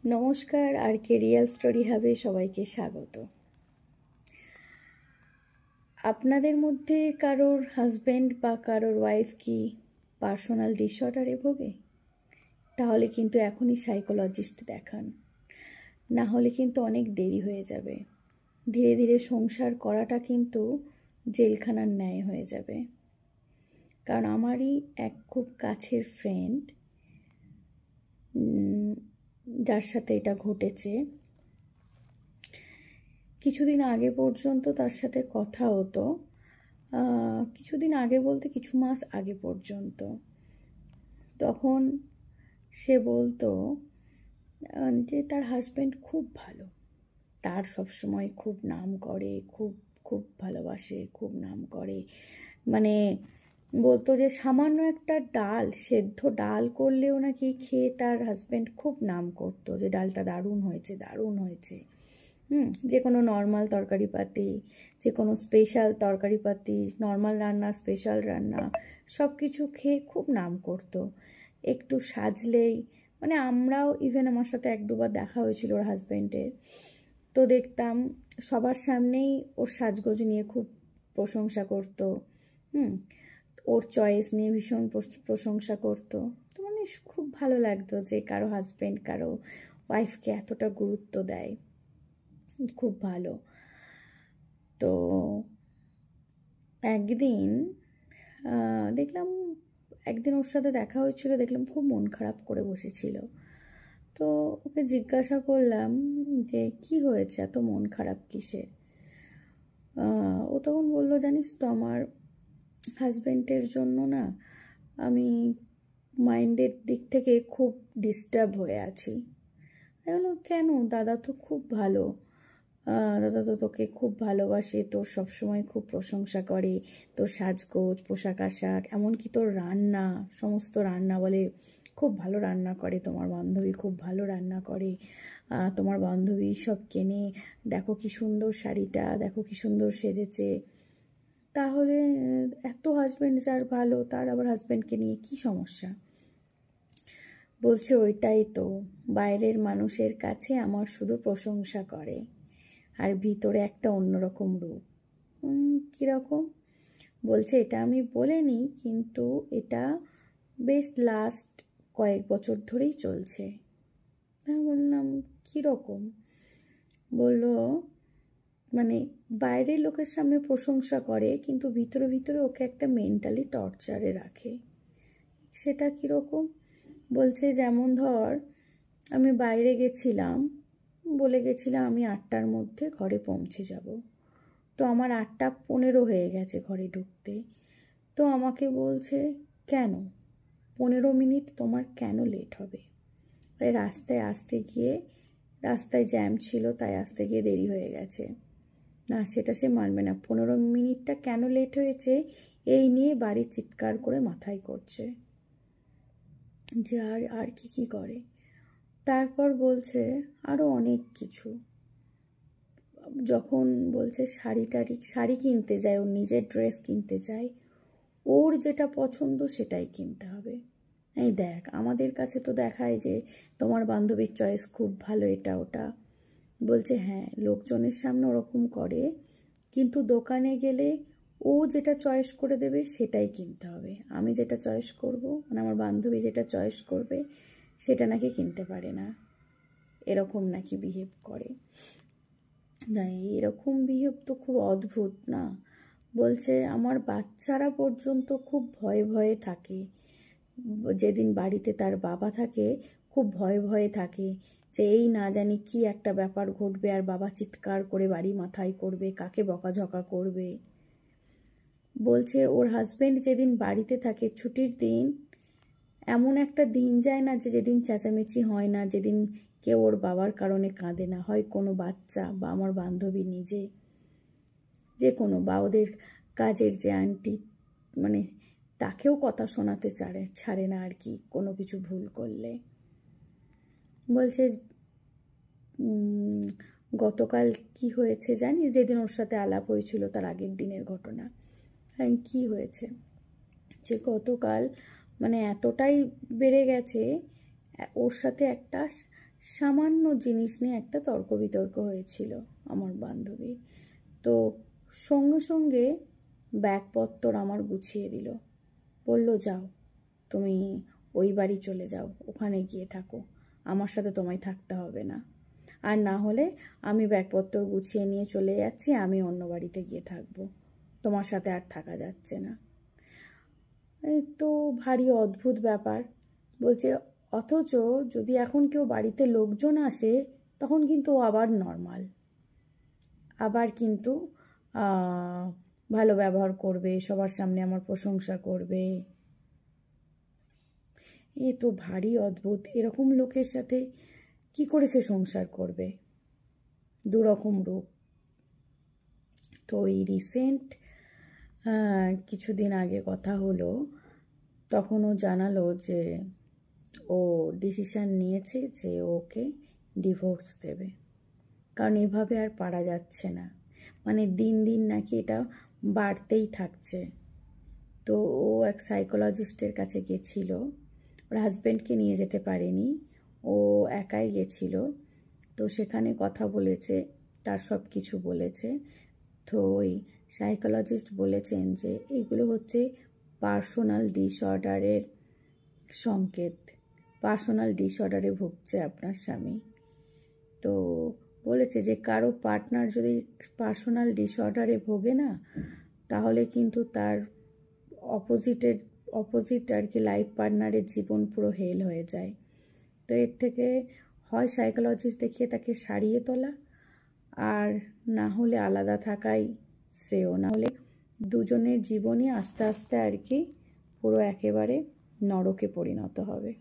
নমস্কার, আর কে real story হাবে সবাইকে স্বাগত। আপনাদের মধ্যে কারোর হাজব্যান্ড বা কারোর ওয়াইফ কি পার্সোনাল ডিসঅর্ডারে ভোগে? তাহলে কিন্তু এখনই সাইকোলজিস্ট দেখান, না হলে কিন্তু অনেক দেরি হয়ে যাবে। ধীরে ধীরে সংসার করাটা কিন্তু জেলখানার ন্যায় হয়ে যাবে। কারণ আমারই এক খুব কাছের ফ্রেন্ড, যার সাথে এটা ঘটেছে, কিছুদিন আগে পর্যন্ত তার সাথে কথা হতো। কিছুদিন আগে বলতে কিছু মাস আগে পর্যন্ত। তখন সে বলতো যে তার হাজব্যান্ড খুব ভালো, তার সবসময় খুব নাম করে, খুব খুব ভালোবাসে, খুব নাম করে। মানে বলতো যে সামান্য একটা ডাল, সেদ্ধ ডাল করলেও নাকি খেয়ে তার হাজব্যান্ড খুব নাম করতো যে ডালটা দারুণ হয়েছে, দারুণ হয়েছে। যে কোনো নর্মাল তরকারিপাতি, যে কোনো স্পেশাল তরকারিপাতি, নর্মাল রান্না, স্পেশাল রান্না, সব কিছু খেয়ে খুব নাম করতো। একটু সাজলেই, মানে আমরাও, ইভেন আমার সাথে এক দুবার দেখা হয়েছিল ওর হাজব্যান্ডের, তো দেখতাম সবার সামনেই ওর সাজগোজ নিয়ে খুব প্রশংসা করতো। ওর চয়েস নিয়ে ভীষণ প্রশংসা করতো। তো মানে খুব ভালো লাগতো যে কারো হাজব্যান্ড কারো ওয়াইফকে এতটা গুরুত্ব দেয়, খুব ভালো। তো একদিন দেখলাম, একদিন ওর সাথে দেখা হয়েছিল, দেখলাম খুব মন খারাপ করে বসেছিল। তো ওকে জিজ্ঞাসা করলাম যে কি হয়েছে, এত মন খারাপ কিসের? ও তখন বললো, জানিস তো আমার হাজব্যান্ডের জন্য না আমি মাইন্ডের দিক থেকে খুব ডিস্টার্ব হয়ে আছি। আমি বললাম, কেন? দাদা তো খুব ভালো, দাদা তো তোকে খুব ভালোবাসে, তোর সবসময় খুব প্রশংসা করে, তোর সাজগোজ, পোশাক আশাক, এমনকি তোর রান্না, সমস্ত রান্না বলে খুব ভালো রান্না করে, তোমার বান্ধবী খুব ভালো রান্না করে, তোমার বান্ধবী সব কেনে, দেখো কি সুন্দর শাড়িটা, দেখো কি সুন্দর সেজেছে। তাহলে এত হাজব্যান্ড যার ভালো, তার আবার হাজব্যান্ডকে নিয়ে কি সমস্যা? বলছে ওইটাই তো, বাইরের মানুষের কাছে আমার শুধু প্রশংসা করে, আর ভিতরে একটা অন্যরকম রূপ। কীরকম? বলছে এটা আমি বলিনি, কিন্তু এটা বেশ লাস্ট কয়েক বছর ধরেই চলছে। আমি বললাম কীরকম? বলল মানে বাইরের লোকের সামনে প্রশংসা করে, কিন্তু ভিতরে ভিতরে ওকে একটা মেন্টালি টর্চারে রাখে। সেটা কীরকম? বলছে যেমন ধর, আমি বাইরে গেছিলাম, বলে গেছিলাম আমি 8টার মধ্যে ঘরে পৌঁছে যাব, তো আমার 8:15 হয়ে গেছে ঘরে ঢুকতে। তো আমাকে বলছে, কেন 15 মিনিট তোমার কেন লেট হবে? আরে রাস্তায় আসতে গিয়ে, রাস্তায় জ্যাম ছিল তাই আসতে গিয়ে দেরি হয়ে গেছে। না, সেটা সে মানবে না। 15 মিনিটটা কেন লেট হয়েছে এই নিয়ে বাড়ি চিৎকার করে মাথায় করছে যে আর কি করে। তারপর বলছে আরও অনেক কিছু। যখন বলছে শাড়ি কিনতে যায়, ওর নিজের ড্রেস কিনতে চায়, ওর যেটা পছন্দ সেটাই কিনতে হবে। এই দেখ, আমাদের কাছে তো দেখায় যে তোমার বান্ধবীর চয়েস খুব ভালো, এটা ওটা। বলছে হ্যাঁ, লোকজনের সামনে ওরকম করে, কিন্তু দোকানে গেলে ও যেটা চয়েস করে দেবে সেটাই কিনতে হবে। আমি যেটা চয়েস করব, মানে আমার বান্ধবী যেটা চয়েস করবে সেটা নাকি কিনতে পারে না, এরকম নাকি বিহেভ করে। না, এরকম বিহেভ তো খুব অদ্ভুত না? বলছে আমার বাচ্চারা পর্যন্ত খুব ভয়ে ভয়ে থাকে, যেদিন বাড়িতে তার বাবা থাকে খুব ভয়ে ভয়ে থাকে যে এই না জানি কি একটা ব্যাপার ঘটবে, আর বাবা চিৎকার করে বাড়ি মাথায় করবে, কাকে বকাঝকা করবে। বলছে ওর হাজব্যান্ড যেদিন বাড়িতে থাকে ছুটির দিন, এমন একটা দিন যায় না যে যেদিন চেঁচামেচি হয় না, যেদিন কেউ ওর বাবার কারণে কাঁদে না, হয় কোনো বাচ্চা বা আমার বান্ধবী নিজে, যে কোনো, বা ওদের কাজের যে আন্টি, মানে তাকেও কথা শোনাতে ছাড়ে না আর কি, কোনো কিছু ভুল করলে। বলছে গতকাল কি হয়েছে জানিস? যেদিন ওর সাথে আলাপ হয়েছিল তার আগের দিনের ঘটনা। হ্যাঁ, কী হয়েছে? যে গতকাল মানে এতটাই বেড়ে গেছে, ওর সাথে একটা সামান্য জিনিস নিয়ে একটা তর্ক বিতর্ক হয়েছিল আমার বান্ধবীর। তো সঙ্গে সঙ্গে ব্যাগপত্তর আমার গুছিয়ে দিল, বলল যাও তুমি ওই বাড়ি চলে যাও, ওখানে গিয়ে থাকো, আমার সাথে তোমায় থাকতে হবে না, আর না হলে আমি ব্যাগপত্র গুছিয়ে নিয়ে চলে যাচ্ছি, আমি অন্য বাড়িতে গিয়ে থাকবো, তোমার সাথে আর থাকা যাচ্ছে না। এই তো ভারী অদ্ভুত ব্যাপার। বলছে অথচ যদি এখন কেউ বাড়িতে লোকজন আসে তখন কিন্তু ও আবার নর্মাল, আবার কিন্তু ভালো ব্যবহার করবে, সবার সামনে আমার প্রশংসা করবে। এ তো ভারী অদ্ভুত। এরকম লোকের সাথে কি করে সে সংসার করবে? দুরকম রূপ। তো এই রিসেন্ট কিছুদিন আগে কথা হলো, তখন ও জানালো যে ও ডিসিশান নিয়েছে যে ওকে ডিভোর্স দেবে, কারণ এভাবে আর পারা যাচ্ছে না। মানে দিন দিন নাকি এটা বাড়তেই থাকছে। তো ও এক সাইকোলজিস্টের কাছে গেছিল, ওর হাজব্যান্ডকে নিয়ে যেতে পারেনি, ও একাই গেছিল। তো সেখানে কথা বলেছে, তার সব কিছু বলেছে। তো ওই সাইকোলজিস্ট বলেছেন যে এগুলো হচ্ছে পার্সোনাল ডিসঅর্ডারের সংকেত, পার্সোনাল ডিসঅর্ডারে ভুগছে আপনার স্বামী। তো বলেছে যে কারো পার্টনার যদি পার্সোনাল ডিসঅর্ডারে ভোগে না, তাহলে কিন্তু তার অপোজিট আর কি লাইফ পার্টনারের জীবন পুরো হেল হয়ে যায়। তো এর থেকে হয় সাইকোলজিস্ট দেখিয়ে তাকে সারিয়ে তোলা, আর না হলে আলাদা থাকাই শ্রেয়। না হলে দুজনের জীবনই আস্তে আস্তে আর কি পুরো একেবারে নরকে পরিণত হবে।